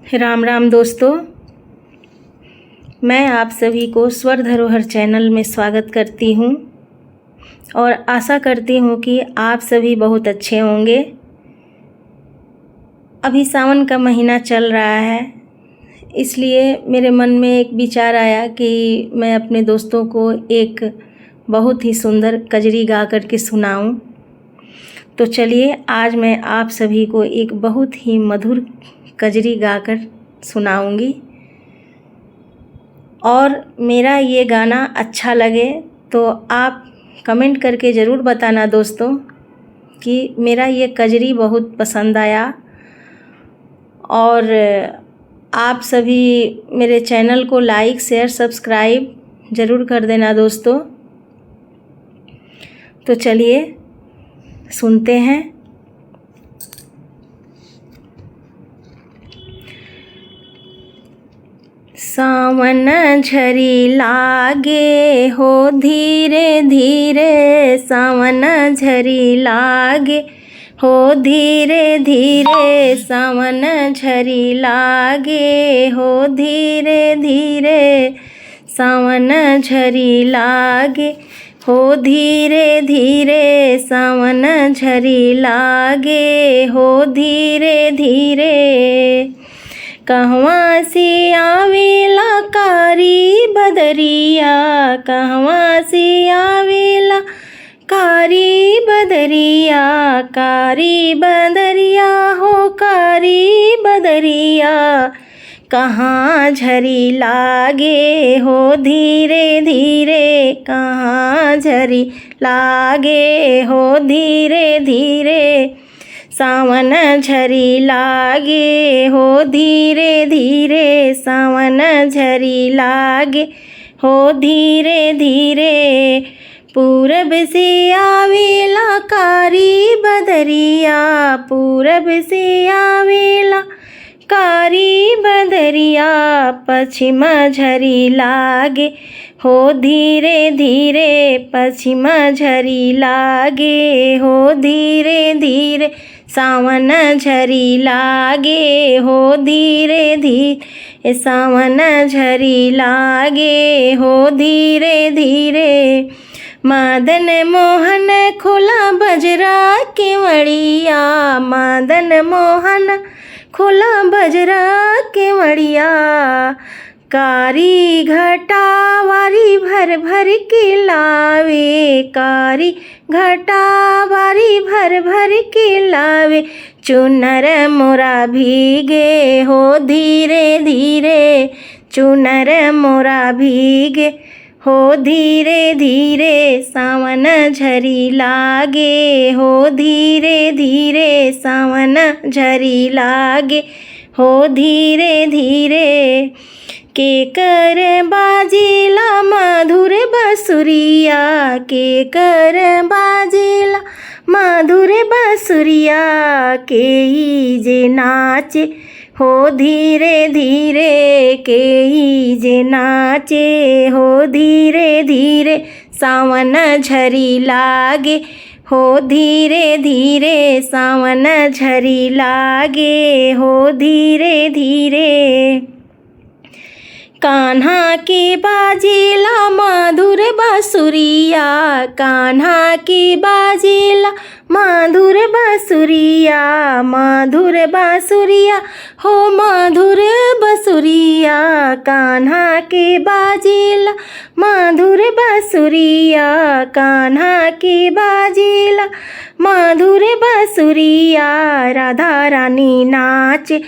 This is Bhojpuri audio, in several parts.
राम राम दोस्तों, मैं आप सभी को स्वर धरोहर चैनल में स्वागत करती हूँ और आशा करती हूँ कि आप सभी बहुत अच्छे होंगे। अभी सावन का महीना चल रहा है, इसलिए मेरे मन में एक विचार आया कि मैं अपने दोस्तों को एक बहुत ही सुंदर कजरी गा कर के सुनाऊँ। तो चलिए आज मैं आप सभी को एक बहुत ही मधुर कजरी गाकर सुनाऊंगी और मेरा ये गाना अच्छा लगे तो आप कमेंट करके ज़रूर बताना दोस्तों कि मेरा ये कजरी बहुत पसंद आया। और आप सभी मेरे चैनल को लाइक शेयर सब्सक्राइब ज़रूर कर देना दोस्तों। तो चलिए सुनते हैं। सावन झरी लागे हो धीरे धीरे, सावन झरी लागे हो धीरे धीरे, सावन झरी लागे हो धीरे धीरे, सावन झरी लागे हो धीरे धीरे, सावन झरी लागे हो धीरे धीरे। कहवा से आवेला कारी बदरिया, कहवा से आवेला कारी बदरिया, कारी बदरिया हो कारी बदरिया, कहाँ झरी लागे हो धीरे धीरे, कहाँ झरी लागे हो धीरे धीरे, सावन झरी लागे हो धीरे धीरे, सावन झरी लागे हो धीरे धीरे। पूरब से आवेला कारी बदरिया, पूरब से आवेला कारी बदरिया, पश्चिम झरी लागे हो धीरे धीरे, पश्चिम झरी लागे हो धीरे धीरे, सावन झरी लागे हो धीरे धीरे, सावन झरी लागे हो धीरे धीरे। मदन मोहन खुला बजरा केवड़िया, मदन मोहन खुला बजरा केवड़िया, कारी घटा वारी भर भर के लावे, कारी घटा वारी भर भर के लावे, चुनर मोरा भीगे हो धीरे धीरे, चुनर मोरा भीगे हो धीरे धीरे, सावन झरी लागे हो धीरे धीरे, सावन झरी लागे हो धीरे धीरे। के कर बाजेला मधुर बांसुरिया, के कर बाजेला मधुर बांसुरिया, के जे नाचे हो धीरे धीरे, के जे नाचे हो धीरे धीरे, सावन झरी लागे हो धीरे धीरे, सावन झरी लागे हो धीरे धीरे। कान्हा के बाजेला मधुर बांसुरिया, कान्हा के बाजेला मधुर बांसुरिया, मधुर बांसुरिया हो मधुर बांसुरिया, कान्हा के बाजेला मधुर बांसुरिया, कान्हा के बाजेला मधुर बांसुरिया। राधा रानी नाचे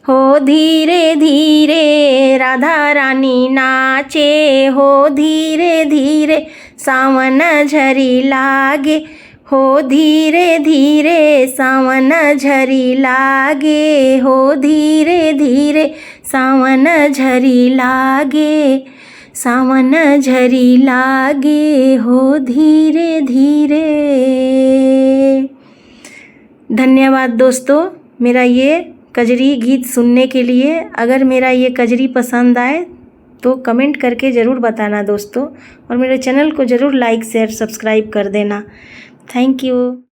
हो धीरे धीरे, राधा रानी नाचे हो धीरे धीरे, सावन झरी लागे हो धीरे धीरे, सावन झरी लागे हो धीरे धीरे, सावन झरी लागे, सावन झरी लागे हो धीरे धीरे। धन्यवाद दोस्तों मेरा ये कजरी गीत सुनने के लिए। अगर मेरा ये कजरी पसंद आए तो कमेंट करके ज़रूर बताना दोस्तों, और मेरे चैनल को ज़रूर लाइक शेयर सब्सक्राइब कर देना। Thank you.